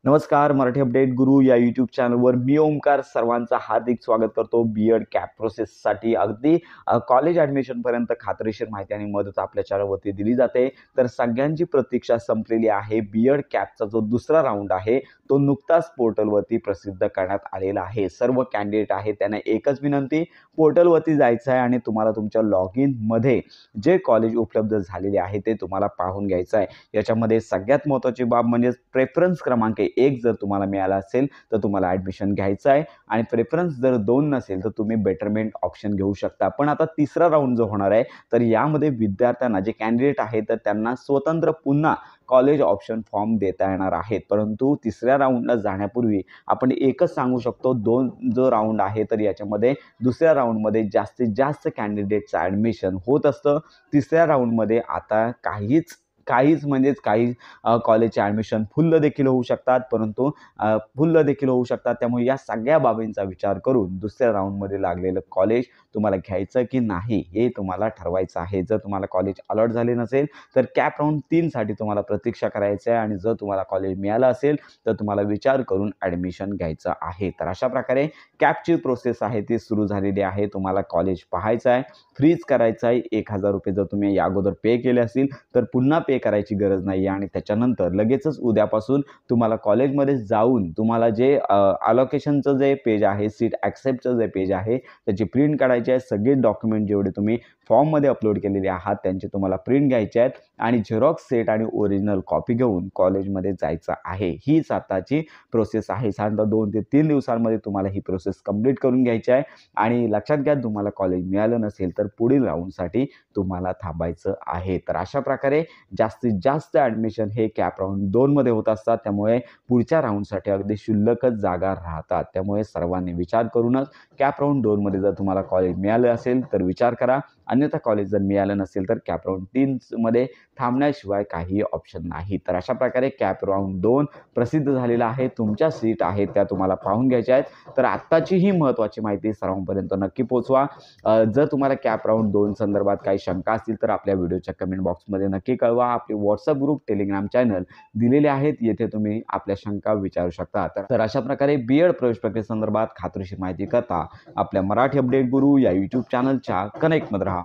नमस्कार. मराठी अपडेट गुरु या यूट्यूब चॅनलवर मी ओमकार सर्वांचं हार्दिक स्वागत करतो. बीएड कॅप प्रोसेससाठी अगदी कॉलेज ॲडमिशनपर्यंत खात्रीशीर माहिती आणि मदत आपल्या चॅनलवरती दिली जाते. तर सगळ्यांची प्रतीक्षा संपलेली आहे. बीएड कॅपचा जो दुसरा राऊंड आहे तो नुकताच पोर्टलवरती प्रसिद्ध करण्यात आलेला आहे. सर्व कॅन्डिडेट आहेत त्यांना एकच विनंती, पोर्टलवरती जायचं आहे आणि तुम्हाला तुमच्या लॉग इनमध्ये जे कॉलेज उपलब्ध झालेले आहे ते तुम्हाला पाहून घ्यायचं आहे. याच्यामध्ये सगळ्यात महत्त्वाची बाब म्हणजे प्रेफरन्स क्रमांक 1 जर तुम्हाला मिळाला असेल तर तुम्हाला ॲडमिशन घ्यायचं आहे आणि प्रेफरन्स जर 2 नसेल तर तुम्ही बेटरमेंट ऑप्शन घेऊ शकता. पण आता तिसरा राऊंड जो होणार आहे तर यामध्ये विद्यार्थ्यांना जे कॅन्डिडेट आहेत तर त्यांना स्वतंत्र पुन्हा कॉलेज ऑप्शन फॉर्म देता येणार आहेत. परंतु तिसऱ्या राऊंडला जाण्यापूर्वी आपण एकच सांगू शकतो, 2 जो राऊंड आहे तर याच्यामध्ये दुसऱ्या राऊंडमध्ये जास्तीत जास्त कॅन्डिडेटचं ॲडमिशन होत असतं. तिसऱ्या राऊंडमध्ये आता काहीच म्हणजेच काही कॉलेजचे ॲडमिशन फुल्ल देखील होऊ शकतात, परंतु फुल्ल देखील होऊ शकतात. त्यामुळे या सगळ्या बाबींचा विचार करून दुसऱ्या राऊंडमध्ये लागलेलं कॉलेज तुम्हाला घ्यायचं की नाही हे तुम्हाला ठरवायचं आहे. जर तुम्हाला कॉलेज अलॉट झाले नसेल तर कॅप राऊंड 3साठी तुम्हाला प्रतीक्षा करायचं आहे आणि जर तुम्हाला कॉलेज मिळालं असेल तर तुम्हाला विचार करून ॲडमिशन घ्यायचं आहे. तर अशा प्रकारे कॅपची प्रोसेस आहे ती सुरू झालेली आहे. तुम्हाला कॉलेज पाहायचं आहे, फ्रीज करायचं आहे. ₹1000 जर तुम्ही या अगोदर पे केले असतील तर पुन्हा पे करायची गरज नाही आहे आणि त्याच्यानंतर लगेचच उद्यापासून तुम्हाला कॉलेजमध्ये जाऊन तुम्हाला जे अलोकेशनचं जे पेज आहे, सीट ॲक्सेप्टचं जे पेज आहे त्याची प्रिंट काढायची आहे. सगळे डॉक्युमेंट जेवढे तुम्ही फॉर्ममध्ये अपलोड केलेले आहात त्यांचे तुम्हाला प्रिंट घ्यायचे आहेत आणि झेरॉक्स सेट आणि ओरिजिनल कॉपी घेऊन कॉलेजमध्ये जायचं आहे. हीच आताची प्रोसेस आहे. साधारणतः 2 ते 3 दिवसांमध्ये तुम्हाला ही प्रोसेस कंप्लीट करून घ्यायची आहे आणि लक्षात घ्या, तुम्हाला कॉलेज मिळालं नसेल तर पुढील राऊंडसाठी तुम्हाला थांबायचं आहे. तर अशा प्रकारे जास्तीत जास्त ॲडमिशन हे कॅप राऊंड 2मध्ये होत असतात. त्यामुळे पुढच्या राऊंडसाठी अगदी क्षुल्लकच जागा राहतात. त्यामुळे सर्वांनी विचार करूनच कॅप राऊंड 2मध्ये जर तुम्हाला कॉलेज मिळालं असेल तर विचार करा. अन्यथा कॉलेज जर मिळालं नसेल तर कॅप राऊंड 3मध्ये थांबण्याशिवाय काही ऑप्शन नाही. तर अशा प्रकारे कॅप राऊंड 2 प्रसिद्ध झालेला आहे. तुमच्या सीट आहेत त्या तुम्हाला पाहून घ्यायच्या आहेत. तर आत्ताची ही महत्त्वाची माहिती सर्वांपर्यंत नक्की पोहोचवा. जर तुम्हाला कॅप राऊंड 2 संदर्भात काही शंका असतील तर आपल्या व्हिडिओच्या कमेंट बॉक्समध्ये नक्की कळवा. आपले व्हॉट्सअप ग्रुप, टेलिग्राम चॅनल दिलेले आहेत. येथे तुम्ही आपल्या शंका विचारू शकता. तर अशा प्रकारे बीएड प्रवेश प्रक्रियेसंदर्भात खात्रीशीर माहिती करता आपल्या मराठी अपडेट गुरु या यूट्यूब चॅनलच्या कनेक्टमध्ये राहा.